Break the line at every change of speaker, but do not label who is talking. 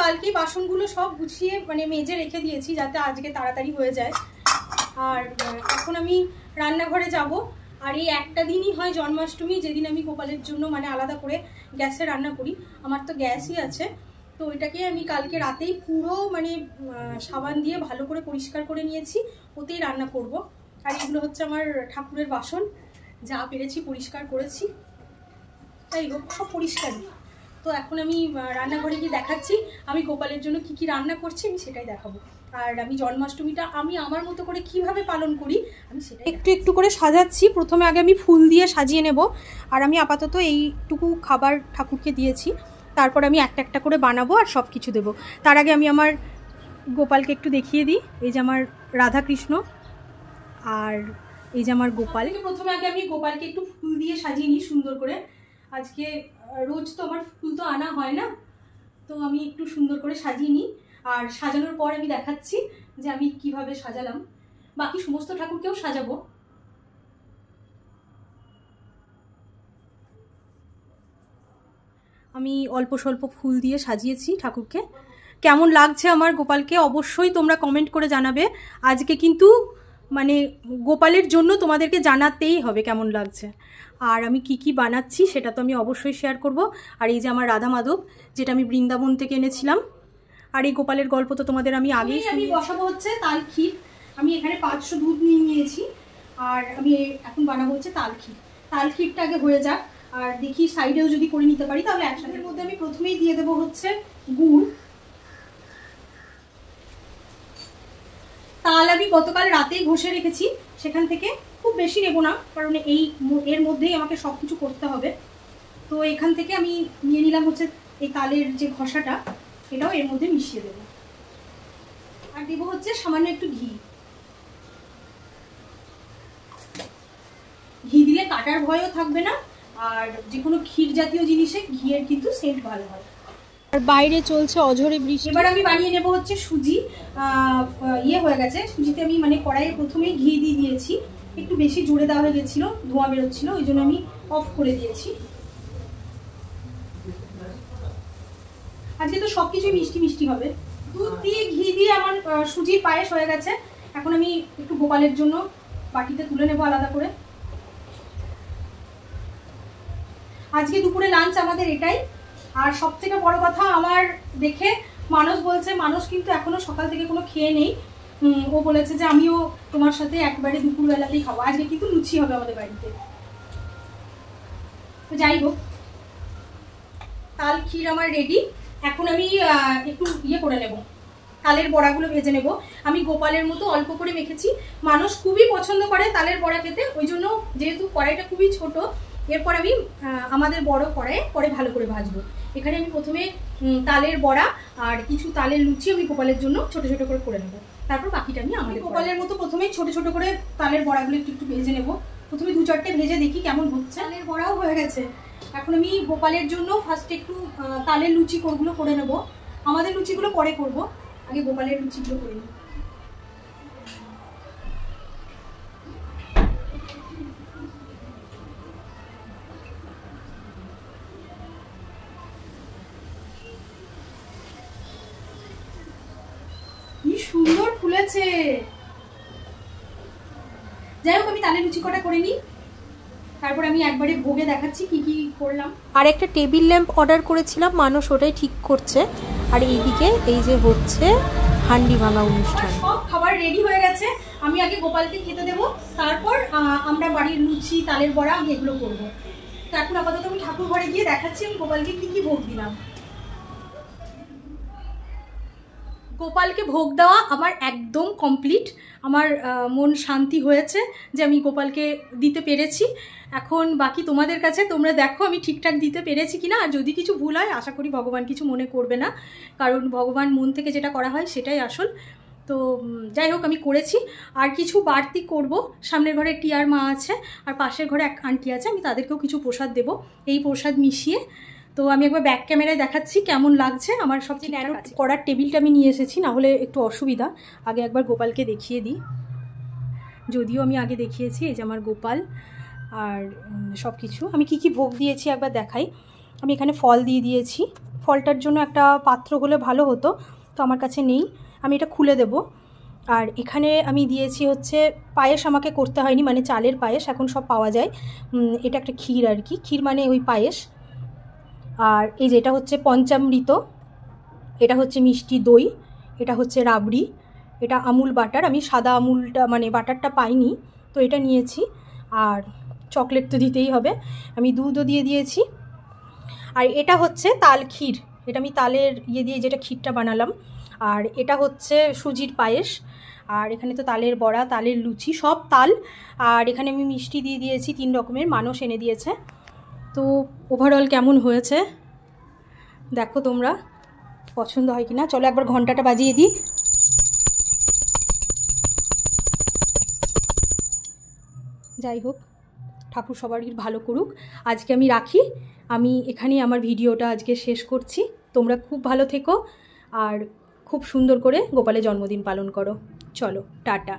কালকেই বাসনগুলো সব গুছিয়ে মানে মেজে রেখে দিয়েছি যাতে আজকে তাড়াতাড়ি হয়ে যায়। আর এখন আমি রান্নাঘরে যাব। আর এই একটা দিনই হয় জন্মাষ্টমী, যেদিন আমি গোপালের জন্য মানে আলাদা করে গ্যাসে রান্না করি। আমার তো গ্যাসই আছে, তো ওইটাকে আমি কালকে রাতেই পুরো মানে সাবান দিয়ে ভালো করে পরিষ্কার করে নিয়েছি, ওতেই রান্না করব। আর এগুলো হচ্ছে আমার ঠাকুরের বাসন, যা পেরেছি পরিষ্কার করেছি, তাই হোক সব পরিষ্কারই। তো এখন আমি রান্নাঘরে গিয়ে দেখাচ্ছি আমি গোপালের জন্য কি কি রান্না করছি, আমি সেটাই দেখাবো। আর আমি জন্মাষ্টমীটা আমি আমার মতো করে কিভাবে পালন করি আমি সেটাই একটু একটু করে সাজাচ্ছি। প্রথমে আগে আমি ফুল দিয়ে সাজিয়ে নেব। আর আমি আপাতত এইটুকু খাবার ঠাকুরকে দিয়েছি, তারপর আমি একটা একটা করে বানাবো আর সব কিছু দেবো। তার আগে আমি আমার গোপালকে একটু দেখিয়ে দিই। এই যে আমার রাধাকৃষ্ণ আর এই যে আমার গোপাল। প্রথমে আগে আমি গোপালকে একটু ফুল দিয়ে সাজিয়ে নিই সুন্দর করে। আজকে রোজ তো আমার ফুল তো আনা হয় না, তো আমি একটু সুন্দর করে সাজিয়ে নিই। আর সাজানোর পর আমি দেখাচ্ছি যে আমি কিভাবে সাজালাম। বাকি সমস্ত ঠাকুরকেও সাজাবো। আমি অল্প স্বল্প ফুল দিয়ে সাজিয়েছি ঠাকুরকে। কেমন লাগছে আমার গোপালকে অবশ্যই তোমরা কমেন্ট করে জানাবে। আজকে কিন্তু মানে গোপালের জন্য তোমাদেরকে জানাতেই হবে কেমন লাগছে। আর আমি কি কি বানাচ্ছি সেটা তো আমি অবশ্যই শেয়ার করব। আর এই যে আমার রাধা মাধব, যেটা আমি বৃন্দাবন থেকে এনেছিলাম। আর এই গোপালের গল্প তো তোমাদের আমি আগেই আমি বসাবো হচ্ছে তাল ক্ষীর। আমি এখানে 500 দুধ নিয়ে নিয়েছি। আর আমি এখন বানাবো হচ্ছে তাল ক্ষীর। তাল ক্ষীরটা আগে হয়ে যাক, আর দেখি সাইডেও যদি করে নিতে পারি তাহলে একসাথে। মধ্যে আমি প্রথমেই দিয়ে দেবো হচ্ছে গুড়। তাল আমি গতকাল রাতেই ঘষে রেখেছি, সেখান থেকে খুব বেশি নেব না, কারণ এর মধ্যেই আমাকে সব কিছু করতে হবে। তো এখান থেকে আমি নিয়ে নিলাম হচ্ছে এই তালের যে ঘষাটা, এটাও এর মধ্যে মিশিয়ে দেব। আর দেবো হচ্ছে সামান্য একটু ঘি। ঘি দিলে কাটার ভয়ও থাকবে না, আর যে কোনো ক্ষীর জাতীয় জিনিসে ঘিয়ের কিন্তু সেন্ট ভালো হয়। আর বাইরে চলছে অঝরে বৃষ্টি। এবার আমি বানিয়ে নেব হচ্ছে সুজি। হয়ে গেছে সুজিতে আমি মানে কড়াইয়ে প্রথমেই ঘি দিয়ে দিয়েছি। একটু বেশি জোরে দেওয়া হয়ে গেছিল, ধোঁয়া বেরোচ্ছিল, ওই জন্য আমি অফ করে দিয়েছি। আজকে তো সবকিছুই মিষ্টি মিষ্টি হবে। দুধ দিয়ে ঘি দিয়ে আমার সুজির পায়েস হয়ে গেছে। এখন আমি একটু গোপালের জন্য বাটিতে তুলে নেব আলাদা করে। আজকে দুপুরে লাঞ্চ আমাদের এটাই। আর সব থেকে বড় কথা, আমার দেখে মানস বলছে, মানস কিন্তু এখনো সকাল থেকে কোনো খেয়ে নেই। ও বলেছে যে আমিও তোমার সাথে একবারে দুপুরবেলাতেই খাবো। আজকে কিন্তু লুচি হবে আমাদের বাড়িতে। তো যাই হোক, তাল ক্ষীর আমার রেডি। এখন আমি একটু করে নেব, তালের বড়াগুলো ভেজে নেব। আমি গোপালের মতো অল্প করে মেখেছি। মানুষ খুবই পছন্দ করে তালের বড়া খেতে, ওই জন্য যেহেতু কড়াইটা খুবই ছোট, এরপর আমি আমাদের বড় কড়াইয়ে পরে ভালো করে ভাজবো। এখানে আমি প্রথমে তালের বড়া আর কিছু তালের লুচি আমি গোপালের জন্য ছোট ছোট করে নেব। তারপর বাকিটা আমি আমাদের গোপালের মতো প্রথমে ছোট ছোট করে তালের বড়াগুলো একটু ভেজে নেব। প্রথমে 2-4টে ভেজে দেখি কেমন হচ্ছে। তালের বড়াও হয়ে গেছে। এখন আমি গোপালের জন্য ফার্স্টে একটু তালের লুচি কোরগুলো করে নেব। আমাদের লুচিগুলো পরে করব, আগে গোপালের লুচিগুলো করে নিই। কি সুন্দর ফুলেছে। যাই হোক, আমি তালের লুচি কটা করে নিই, তারপর আমি একবারে ভোগে দেখাচ্ছি কি কি করলাম। আর একটা টেবিল ল্যাম্প অর্ডার করেছিলাম, মানুষ ওটাই ঠিক করছে। আর এইদিকে এই যে হচ্ছে হান্ডি ভাঙা অনুষ্ঠান। সব খাবার রেডি হয়ে গেছে। আমি আগে গোপালকে খেতে দেবো, তারপর আমরা বাড়ির লুচি তালের বড়া আমি এগুলো করবো। তো এখন আপাতত আমি ঠাকুর ঘরে গিয়ে দেখাচ্ছি আমি গোপালকে কি কি ভোগ দিলাম। গোপালকে ভোগ দেওয়া আমার একদম কমপ্লিট। আমার মন শান্তি হয়েছে যে আমি গোপালকে দিতে পেরেছি। এখন বাকি তোমাদের কাছে, তোমরা দেখো আমি ঠিকঠাক দিতে পেরেছি কিনা। আর যদি কিছু ভুল হয় আশা করি ভগবান কিছু মনে করবে না, কারণ ভগবান মন থেকে যেটা করা হয় সেটাই আসল। তো যাই হোক, আমি করেছি। আর কিছু বাড়তি করব। সামনের ঘরে টিয়ার মা আছে আর পাশের ঘরে এক আন্টি আছে, আমি তাদেরকেও কিছু প্রসাদ দেব, এই প্রসাদ মিশিয়ে। তো আমি একবার ব্যাক ক্যামেরায় দেখাচ্ছি কেমন লাগছে। আমার সবচেয়ে ন্যারো করার টেবিলটা আমি নিয়ে এসেছি, না হলে একটু অসুবিধা। আগে একবার গোপালকে দেখিয়ে দিই, যদিও আমি আগে দেখিয়েছি। এই যে আমার গোপাল আর সব কিছু। আমি কি কি ভোগ দিয়েছি একবার দেখাই। আমি এখানে ফল দিয়ে দিয়েছি, ফলটার জন্য একটা পাত্র হলে ভালো হতো, তো আমার কাছে নেই, আমি এটা খুলে দেব। আর এখানে আমি দিয়েছি হচ্ছে পায়েস, আমাকে করতে হয়নি, মানে চালের পায়েস এখন সব পাওয়া যায়। এটা একটা ক্ষীর আর কি, ক্ষীর মানে ওই পায়েস। আর এই যে এটা হচ্ছে পঞ্চামৃত, এটা হচ্ছে মিষ্টি দই, এটা হচ্ছে রাবড়ি, এটা আমুল বাটার, আমি সাদা আমুলটা মানে বাটারটা পাইনি তো এটা নিয়েছি। আর চকলেট তো দিতেই হবে, আমি দুধও দিয়ে দিয়েছি। আর এটা হচ্ছে তাল ক্ষীর, এটা আমি তালের দিয়ে যেটা ক্ষীরটা বানালাম। আর এটা হচ্ছে সুজির পায়েস। আর এখানে তো তালের বড়া, তালের লুচি, সব তাল। আর এখানে আমি মিষ্টি দিয়ে দিয়েছি 3 রকমের, মানস এনে দিয়েছে। তো ওভারঅল কেমন হয়েছে দেখো তোমরা, পছন্দ হয় কিনা। চলো একবার ঘন্টাটা বাজিয়ে দিই। যাই হোক, ঠাকুর সবারই ভালো করুক। আজকে আমি রাখি, আমি এখানেই আমার ভিডিওটা আজকে শেষ করছি। তোমরা খুব ভালো থেকো আর খুব সুন্দর করে গোপালের জন্মদিন পালন করো। চলো টাটা।